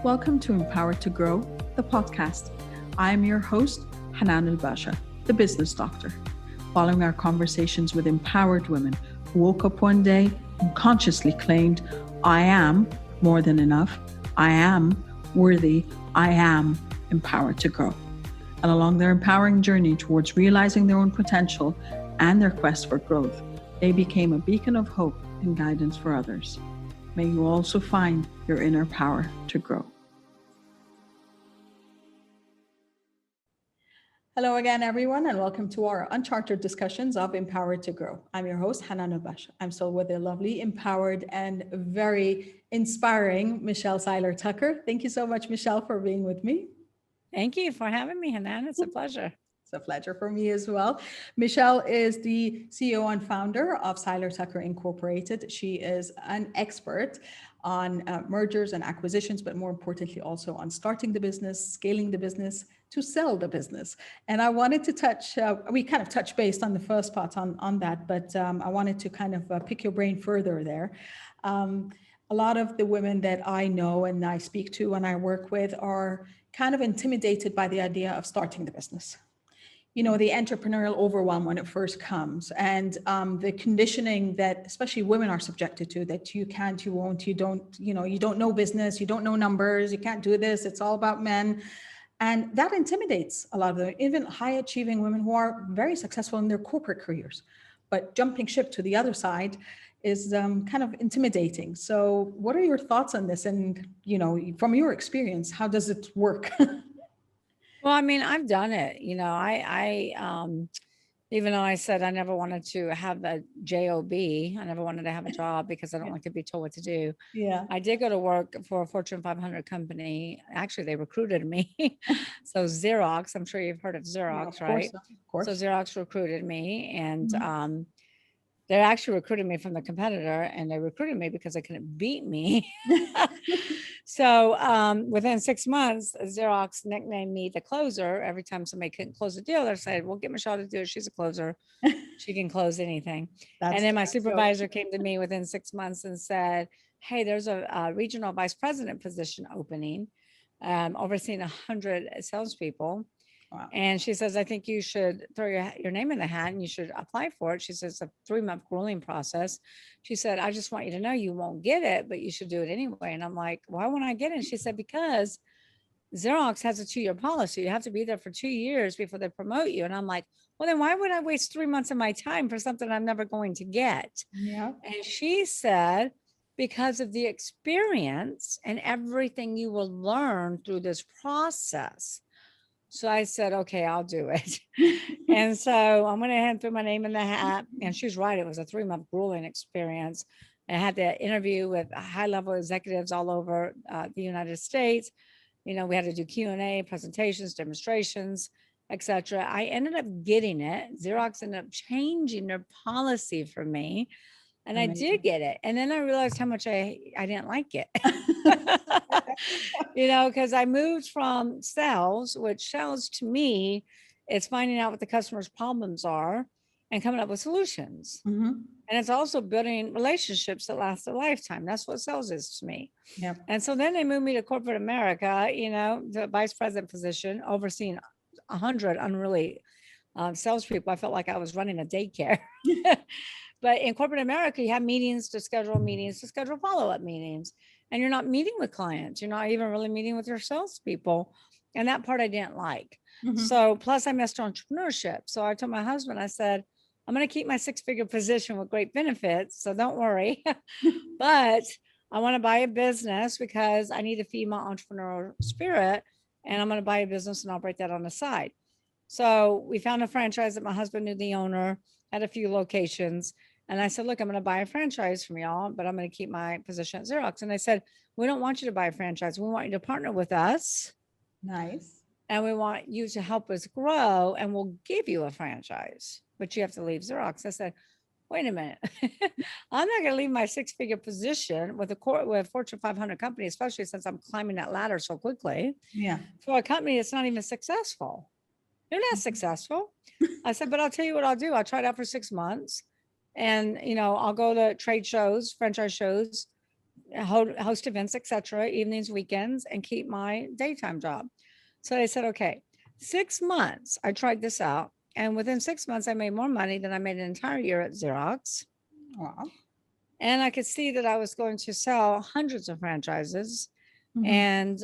Welcome to Empowered to Grow, the podcast. I am your host, Hanan Basha, the business doctor. Following our conversations with empowered women who woke up one day and consciously claimed, I am more than enough, I am worthy, I am empowered to grow. And along their empowering journey towards realizing their own potential and their quest for growth, they became a beacon of hope and guidance for others. May you also find your inner power to grow. Hello again, everyone, and welcome to our Uncharted discussions of Empowered to Grow. I'm your host, Hanan Basha. I'm still with the lovely, empowered, and very inspiring Michelle Seiler Tucker. Thank you so much, Michelle, for being with me. Thank you for having me, Hanan. It's a pleasure. It's a pleasure for me as well. Michelle is the CEO and founder of Seiler Tucker Incorporated. She is an expert on mergers and acquisitions, but more importantly, also on starting the business, scaling the business, to sell the business. And I wanted to touch, we kind of touched based on the first part on that, but I wanted to kind of pick your brain further there. A lot of the women that I know and I speak to and I work with are kind of intimidated by the idea of starting the business. You know, the entrepreneurial overwhelm when it first comes, and the conditioning that especially women are subjected to, that you can't, you won't, you don't know business, you don't know numbers, you can't do this, it's all about men. And that intimidates a lot of them, even high achieving women who are very successful in their corporate careers. But jumping ship to the other side is kind of intimidating. So what are your thoughts on this? And, you know, from your experience, how does it work? Well, I mean, I've done it. You know, I even though I said I never wanted to have a job, I never wanted to have a job because I don't like to be told what to do. Yeah. I did go to work for a Fortune 500 company. Actually, they recruited me. So Xerox, I'm sure you've heard of Xerox, Yeah, right? Of course. So Xerox recruited me, and they actually recruited me from the competitor, and they recruited me because they couldn't beat me. So within 6 months, Xerox nicknamed me the closer. Every time somebody couldn't close a deal, they said, "We'll get Michelle to do it. She's a closer. She can close anything." And then my supervisor came to me within 6 months and said, "Hey, there's a regional vice president position opening, overseeing 100 salespeople." Wow. And she says, "I think you should throw your name in the hat and you should apply for it." She says, "It's a 3-month grueling process." She said, "I just want you to know you won't get it, but you should do it anyway." And I'm like, "Why won't I get it?" And she said, "Because Xerox has a 2-year policy. You have to be there for 2 years before they promote you." And I'm like, "Well, then why would I waste 3 months of my time for something I'm never going to get?" Yeah. And she said, "Because of the experience and everything you will learn through this process." So I said, "Okay, I'll do it." And so I went ahead and threw my name in the hat. And she's right. It was a 3-month grueling experience. I had to interview with high-level executives all over the United States. You know, we had to do Q&A, presentations, demonstrations, etc. I ended up getting it. Xerox ended up changing their policy for me. And Amazing. I did get it. And then I realized how much I didn't like it. You know, because I moved from sales, which sales to me, it's finding out what the customer's problems are and coming up with solutions. Mm-hmm. And it's also building relationships that last a lifetime. That's what sales is to me. Yep. And so then they moved me to corporate America, you know, the vice president position, overseeing 100 unruly salespeople. I felt like I was running a daycare. But in corporate America, you have meetings to schedule follow-up meetings. And you're not meeting with clients. You're not even really meeting with your salespeople. And that part I didn't like. Mm-hmm. So plus I missed entrepreneurship. So I told my husband, I said, "I'm going to keep my 6-figure position with great benefits. So don't worry. But I want to buy a business because I need to feed my entrepreneurial spirit. And I'm going to buy a business and operate that on the side." So we found a franchise that my husband knew the owner, had a few locations. And I said, "Look, I'm going to buy a franchise from y'all, but I'm going to keep my position at Xerox." And I said, "We don't want you to buy a franchise. We want you to partner with us. Nice. And we want you to help us grow, and we'll give you a franchise, but you have to leave Xerox." I said, "Wait a minute. I'm not going to leave my 6-figure position with a Fortune 500 company, especially since I'm climbing that ladder so quickly, Yeah. for a company that's not even successful. You're not successful." I said, "But I'll tell you what I'll do. I'll try it out for 6 months. And, you know, I'll go to trade shows, franchise shows, host events, etc., evenings, weekends, and keep my daytime job. So I said, okay, 6 months. I tried this out. And within 6 months, I made more money than I made an entire year at Xerox. Wow. And I could see that I was going to sell hundreds of franchises. And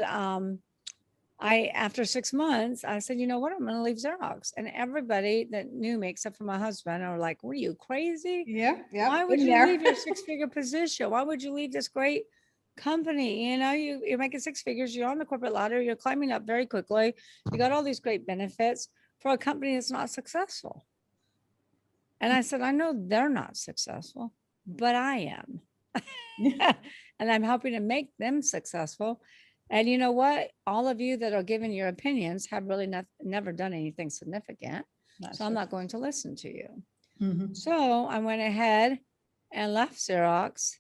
after 6 months, I said, you know what? I'm going to leave Xerox. And everybody that knew me, except for my husband, are like, were you crazy? Yeah. Yeah. Why would you leave your 6-figure position? Why would you leave this great company? You know, you're making 6 figures. You're on the corporate ladder. You're climbing up very quickly. You got all these great benefits for a company that's not successful. And I said, I know they're not successful, but I am. And I'm helping to make them successful. And you know what? All of you that are giving your opinions have really never done anything significant. So I'm not going to listen to you. So I went ahead and left Xerox,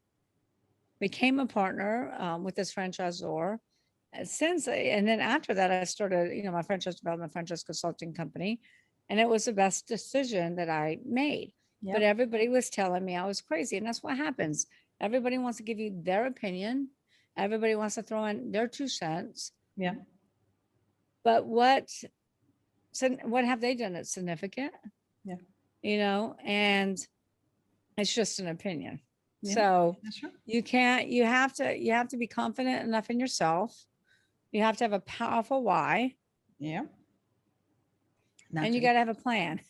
became a partner with this franchisor. And then after that, I started, you know, my franchise development, franchise consulting company. And it was the best decision that I made. Yep. But everybody was telling me I was crazy. And that's what happens. Everybody wants to give you their opinion. Everybody wants to throw in their 2 cents. Yeah. But what have they done that's significant? Yeah. You know, and it's just an opinion. Yeah, so you have to be confident enough in yourself. You have to have a powerful why. Yeah. And you got to have a plan.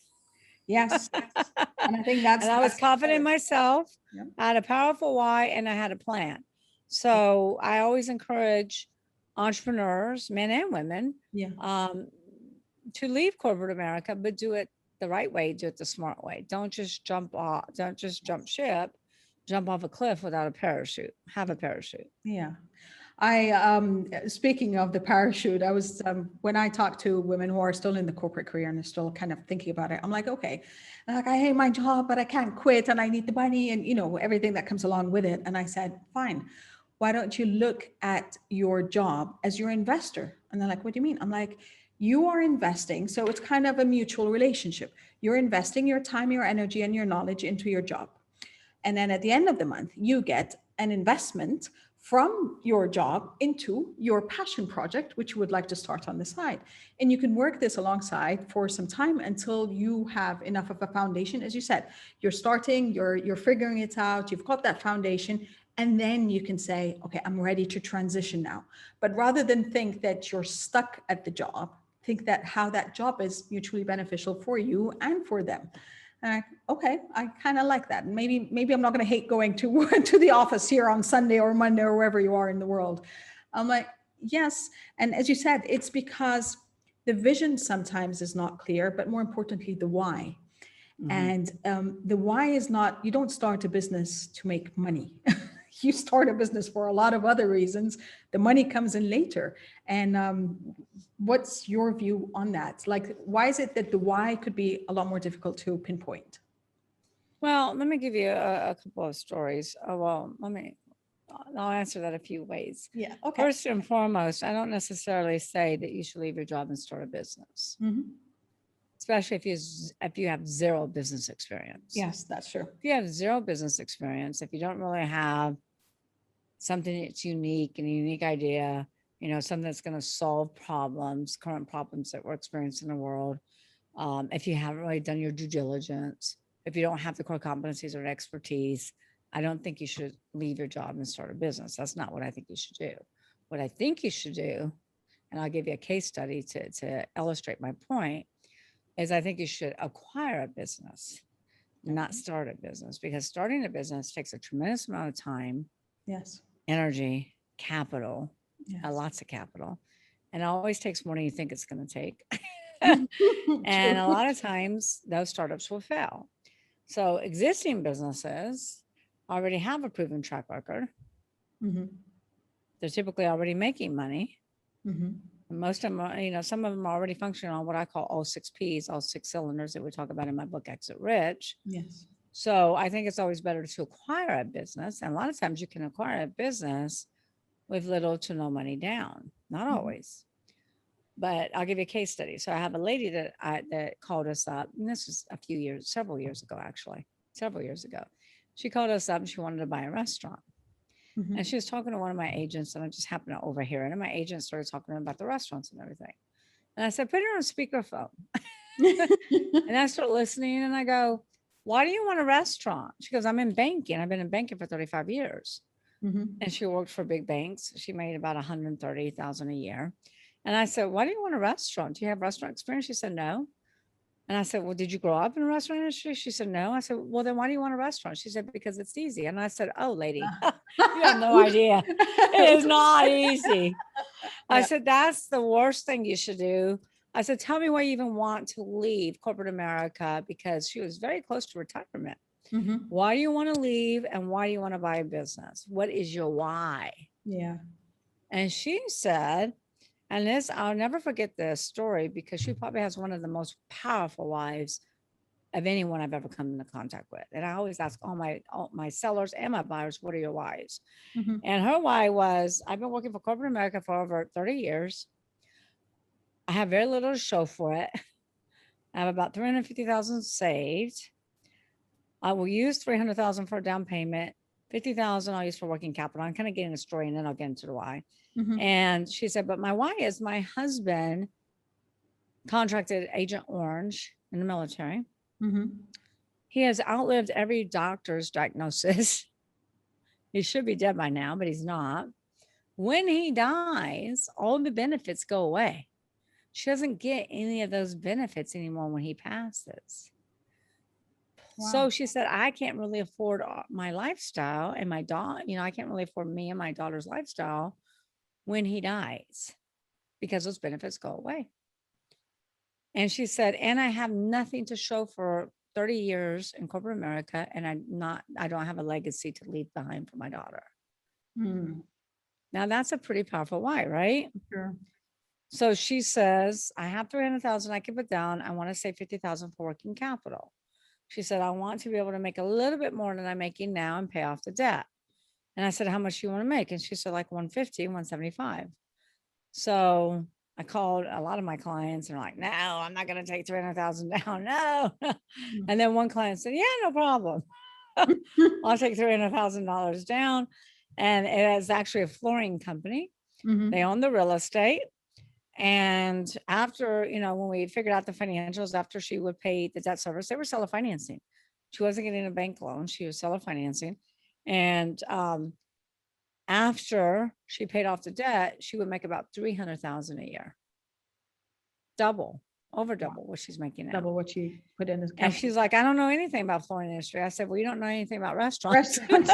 Yes. And I think that's, and I was confident in myself. Yeah. I had a powerful why and I had a plan. So I always encourage entrepreneurs, men and women, to leave corporate America, but do it the right way, do it the smart way. Don't just jump ship, jump off a cliff without a parachute. Have a parachute. Yeah. Speaking of the parachute, I was, when I talk to women who are still in the corporate career and they're still kind of thinking about it, I'm like, okay, like, I hate my job, but I can't quit and I need the money and, you know, everything that comes along with it. And I said, fine, why don't you look at your job as your investor? And they're like, what do you mean? I'm like, you are investing. So it's kind of a mutual relationship. You're investing your time, your energy, and your knowledge into your job. And then at the end of the month, you get an investment from your job into your passion project, which you would like to start on the side. And you can work this alongside for some time until you have enough of a foundation. As you said, you're starting, you're figuring it out, you've got that foundation, and then you can say, okay, I'm ready to transition now. But rather than think that you're stuck at the job, think that how that job is mutually beneficial for you and for them. Okay, I kind of like that. Maybe I'm not going to hate going to the office here on Sunday or Monday or wherever you are in the world. I'm like, yes. And as you said, it's because the vision sometimes is not clear, but more importantly, the why. Mm-hmm. And the why is not, you don't start a business to make money. You start a business for a lot of other reasons. The money comes in later. And what's your view on that? Like, why is it that the why could be a lot more difficult to pinpoint? Well, let me give you a couple of stories. I'll answer that a few ways. Yeah. Okay. First and foremost, I don't necessarily say that you should leave your job and start a business. Mm-hmm. Especially if you have zero business experience. Yes, that's true. If you have zero business experience, if you don't really have something that's unique and a unique idea, you know, something that's going to solve current problems that we're experiencing in the world. If you haven't really done your due diligence, if you don't have the core competencies or expertise, I don't think you should leave your job and start a business. That's not what I think you should do. What I think you should do, and I'll give you a case study to illustrate my point, is I think you should acquire a business, not start a business, because starting a business takes a tremendous amount of time, yes, energy, capital, lots of capital, and it always takes more than you think it's going to take. And a lot of times those startups will fail. So existing businesses already have a proven track record. Mm-hmm. They're typically already making money. Mm-hmm. Most of them are, you know, some of them are already functioning on what I call all 6 Ps, all 6 cylinders that we talk about in my book, Exit Rich. Yes. So I think it's always better to acquire a business. And a lot of times you can acquire a business with little to no money down. Not always. But I'll give you a case study. So I have a lady that called us up, and this was several years ago, actually, several years ago. She called us up and she wanted to buy a restaurant. Mhm. And she was talking to one of my agents, and I just happened to overhear it. And my agent started talking about the restaurants and everything. And I said, put her on speakerphone. And I start listening and I go, why do you want a restaurant? She goes, I'm in banking. I've been in banking for 35 years. Mhm. And she worked for big banks. She made about 130,000 a year. And I said, why do you want a restaurant? Do you have restaurant experience? She said, no. And I said, well, did you grow up in a restaurant industry? She said, no. I said, well, then why do you want a restaurant? She said, because it's easy. And I said, oh, lady, you have no Oops. idea. It is not easy. I Yeah. said, that's the worst thing you should do. I said, tell me why you even want to leave corporate America, because she was very close to retirement. Mhm. Why do you want to leave, and why do you want to buy a business? What is your why? Yeah. And she said, and this, I'll never forget this story, because she probably has one of the most powerful wives of anyone I've ever come into contact with. And I always ask all my sellers and my buyers, what are your whys? Mhm. And her why was, I've been working for corporate America for over 30 years. I have very little to show for it. I have about 350,000 saved. I will use 300,000 for a down payment. 50,000 I'll use for working capital. I'm kind of getting a story, and then I'll get into the why. Mhm. And she said, but my why is my husband contracted Agent Orange in the military. Mhm. He has outlived every doctor's diagnosis. He should be dead by now, but he's not. When he dies, all the benefits go away. She doesn't get any of those benefits anymore when he passes. Wow. So she said, I can't really afford my lifestyle, and my daughter, I can't really afford me and my daughter's lifestyle when he dies, because those benefits go away. And she said, and I have nothing to show for 30 years in corporate America, and I don't have a legacy to leave behind for my daughter. Mm. Now that's a pretty powerful why, right? Sure. So she says, I have 300,000 I can put down. I want to save 50,000 for working capital. She said, I want to be able to make a little bit more than I'm making now and pay off the debt. And I said, how much do you want to make? And she said, like 150, 175. So I called a lot of my clients and they're like, no, I'm not going to take 300,000 down. No. And then one client said, yeah, no problem. I'll take $300,000 down. And it is actually a flooring company. Mhm. They own the real estate. And after, when we figured out the financials, after she would pay the debt service, they were seller financing. She wasn't getting a bank loan. She was seller financing. And after she paid off the debt, she would make about 300,000 a year. Over double what she's making now. Double what you put in as And capital. she's like, I don't know anything about flooring industry. I said, well, you don't know anything about restaurants. Restaurants.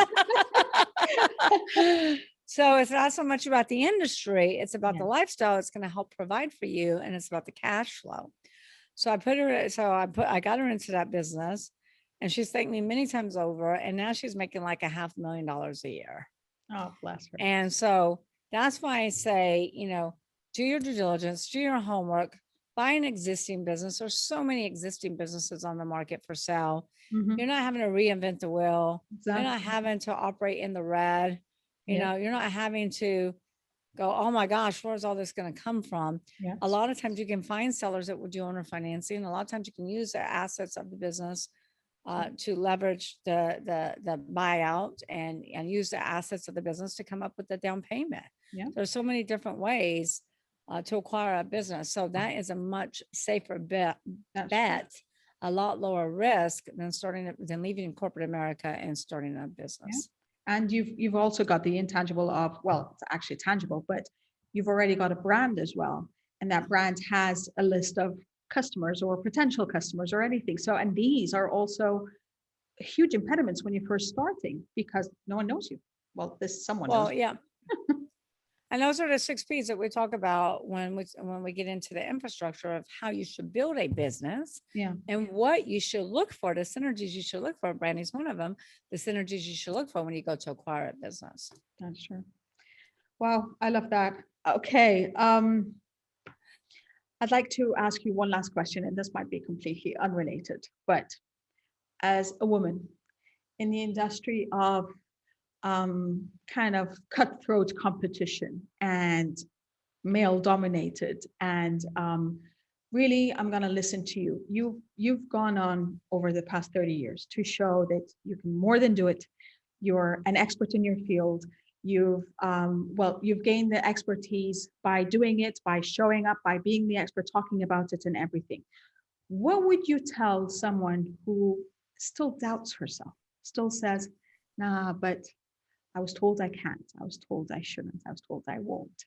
So it's not so much about the industry, it's about Yeah. the lifestyle it's going to help provide for you, and it's about the cash flow. So I got her into that business, and she's thanked me many times over, and now she's making like $500,000 a year. Oh, bless her. And so that's why I say, do your due diligence, do your homework, buy an existing business. There's so many existing businesses on the market for sale. Mhm. You're not having to reinvent the wheel. You're not Exactly. having to operate in the red. Yeah. You're not having to go, oh my gosh, where's all this going to come from? Yeah. A lot of times you can find sellers that will do owner financing. A lot of times you can use the assets of the business to leverage the buyout and use the assets of the business to come up with the down payment. Yeah. There's so many different ways to acquire a business. So that is a much safer bet, a lot lower risk than leaving corporate America and starting a business. And you've also got the intangible of, well, it's actually tangible, but you've already got a brand as well. And that brand has a list of customers or potential customers or anything. So, and these are also huge impediments when you're first starting, because no one knows you. Well, someone knows. Well, yeah. And those are the 6 P's that we talk about when we get into the infrastructure of how you should build a business. Yeah. And what you should look for, the synergies you should look for. Branding's one of them. The synergies you should look for when you go to acquire a business. That's true. Wow, I love that. Okay. I'd like to ask you one last question, and this might be completely unrelated, but as a woman in the industry of kind of cutthroat competition and male dominated, and really, I'm going to listen to you. You've gone on over the past 30 years to show that you can more than do it. You're an expert in your field. You've you've gained the expertise by doing it, by showing up, by being the expert, talking about it and everything. What would you tell someone who still doubts herself, still says, nah, but I was told I can't, I was told I shouldn't, I was told I won't?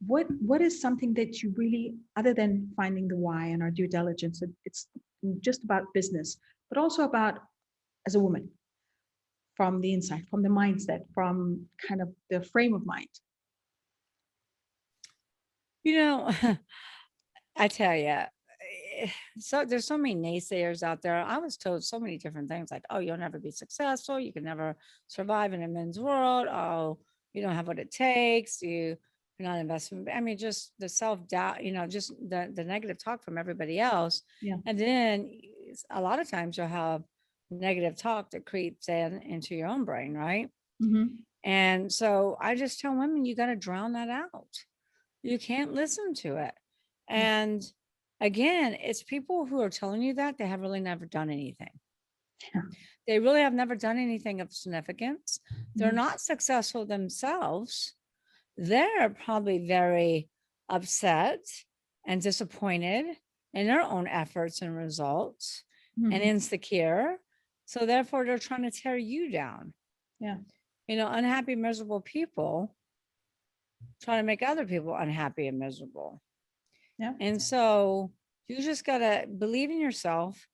What is something that you really, other than finding the why and our due diligence, it's just about business, but also about as a woman, from the inside, from the mindset, from kind of the frame of mind? You know, I tell you, so there's so many naysayers out there. I was told so many different things like, oh, you'll never be successful. You can never survive in a men's world. Oh, you don't have what it takes. You're not investing. I mean, just the self-doubt, just the negative talk from everybody else. Yeah. And then a lot of times you'll have negative talk that creeps into your own brain, right? Mm-hmm. And so I just tell women, you got to drown that out. You can't listen to it. And again, it's people who are telling you that they have really never done anything. Yeah. They really have never done anything of significance. They're Mhm. not successful themselves. They're probably very upset and disappointed in their own efforts and results and Mhm. insecure. So therefore, they're trying to tear you down. Yeah. Unhappy, miserable people trying to make other people unhappy and miserable. Yeah. And so you just got to believe in yourself,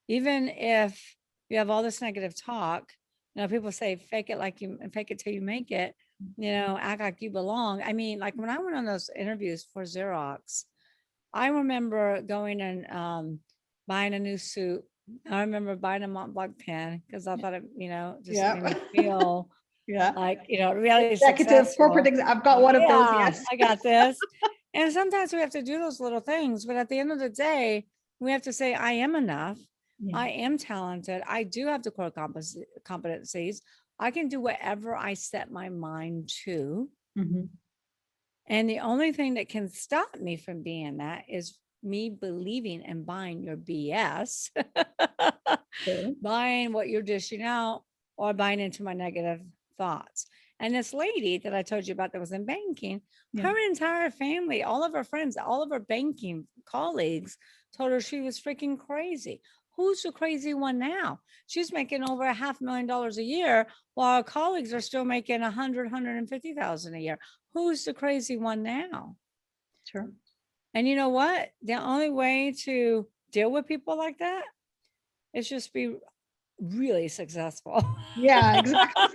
even if you have all this negative talk. People say, fake it till you make it, act like you belong. I mean, like when I went on those interviews for Xerox, I remember going and buying a new suit. I remember buying a Mont Blanc pen because I thought it, just made me feel Yeah. like, really Executive, corporate, successful. I've got one of those. Yeah, Yes. I got this. And sometimes we have to do those little things, but at the end of the day, we have to say, I am enough. Yeah. I am talented. I do have the core competencies. I can do whatever I set my mind to. Mm-hmm. And the only thing that can stop me from being that is me believing and buying your BS, True. buying what you're dishing out, or buying into my negative thoughts. And this lady that I told you about that was in banking, Yeah. her entire family, all of her friends, all of her banking colleagues told her she was freaking crazy. Who's the crazy one now? She's making over $500,000 a year, while her colleagues are still making 150,000 a year. Who's the crazy one now? Sure. And you know what? The only way to deal with people like that is just be really successful. Yeah, exactly.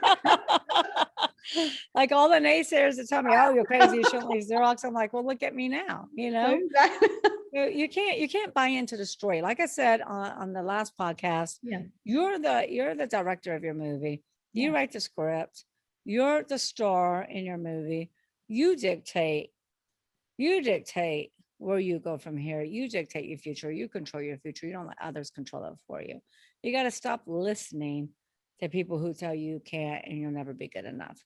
Like all the naysayers that tell me, oh, you're crazy, you shouldn't leave Xerox. I'm like, well, look at me now, Exactly. You can't buy into the story. Like I said on the last podcast, Yeah. you're the director of your movie. You Yeah. write the script. You're the star in your movie. You dictate where you go from here. You dictate your future. You control your future. You don't let others control it for you. You got to stop listening to people who tell you can't and you'll never be good enough.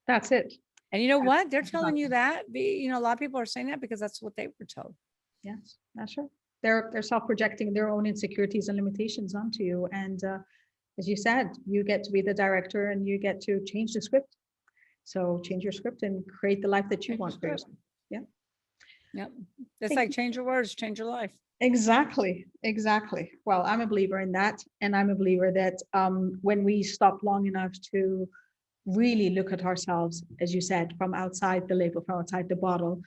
That's it. And you know what? They're That's telling you that. A lot of people are saying that because that's what they were told. Yes, that's true. They're self-projecting their own insecurities and limitations onto you. And as you said, you get to be the director and you get to change the script. So change your script and create the life that you want for yourself. Yeah. Yep. It's like change your words, change your life. Exactly. Exactly. Well, I'm a believer in that. And I'm a believer that when we stop long enough to really look at ourselves, as you said, from outside the label, from outside the bottle,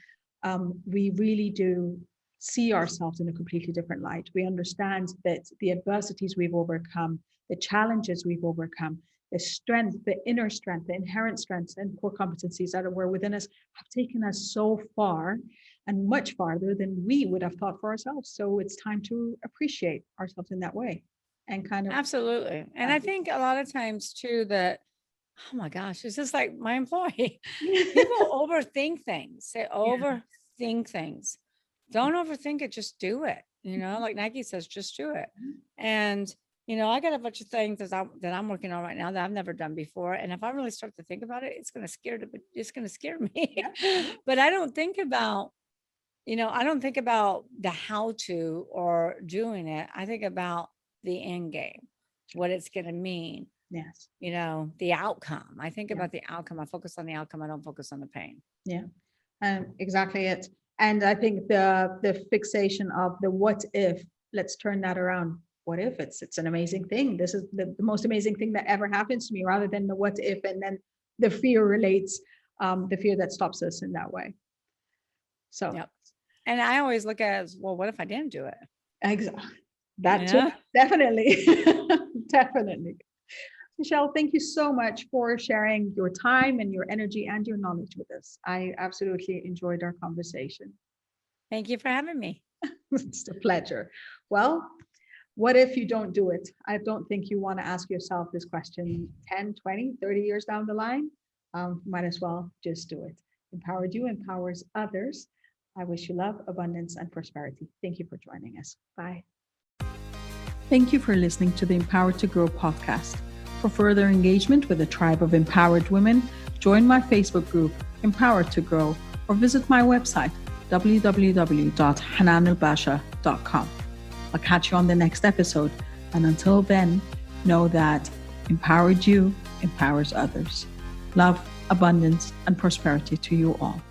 we really do see ourselves in a completely different light. We understand that the adversities we've overcome, the challenges we've overcome, the strength, the inner strength, the inherent strengths and core competencies that were within us have taken us so far and much farther than we would have thought for ourselves. So it's time to appreciate ourselves in that way and kind of. Absolutely. And I think a lot of times too that, oh my gosh, it's just like my employee. People overthink things. They overthink things. Don't overthink it, just do it. Like Nike says, just do it. And I got a bunch of things that I'm working on right now that I've never done before. And if I really start to think about it, it's going to scare me. But I don't think about, the how to or doing it. I think about the end game, what it's going to mean, Yes. The outcome. I think about the outcome. I focus on the outcome. I don't focus on the pain. Yeah. Exactly it. And I think the fixation of the what if, let's turn that around. What if it's an amazing thing? This is the most amazing thing that ever happens to me, rather than the what if, and then the fear relates, the fear that stops us in that way. So, yep. And I always look at it as, well, what if I didn't do it? Exactly. That too, definitely. Definitely. Michelle, thank you so much for sharing your time and your energy and your knowledge with us. I absolutely enjoyed our conversation. Thank you for having me. It's a pleasure. Well, what if you don't do it? I don't think you want to ask yourself this question 10, 20, 30 years down the line. Might as well just do it. Empowered you empowers others. I wish you love, abundance, and prosperity. Thank you for joining us. Bye. Thank you for listening to the Empowered to Grow podcast. For further engagement with a tribe of empowered women, join my Facebook group, Empowered to Grow, or visit my website, www.hananalbasha.com. I'll catch you on the next episode. And until then, know that empowered you empowers others. Love, abundance, and prosperity to you all.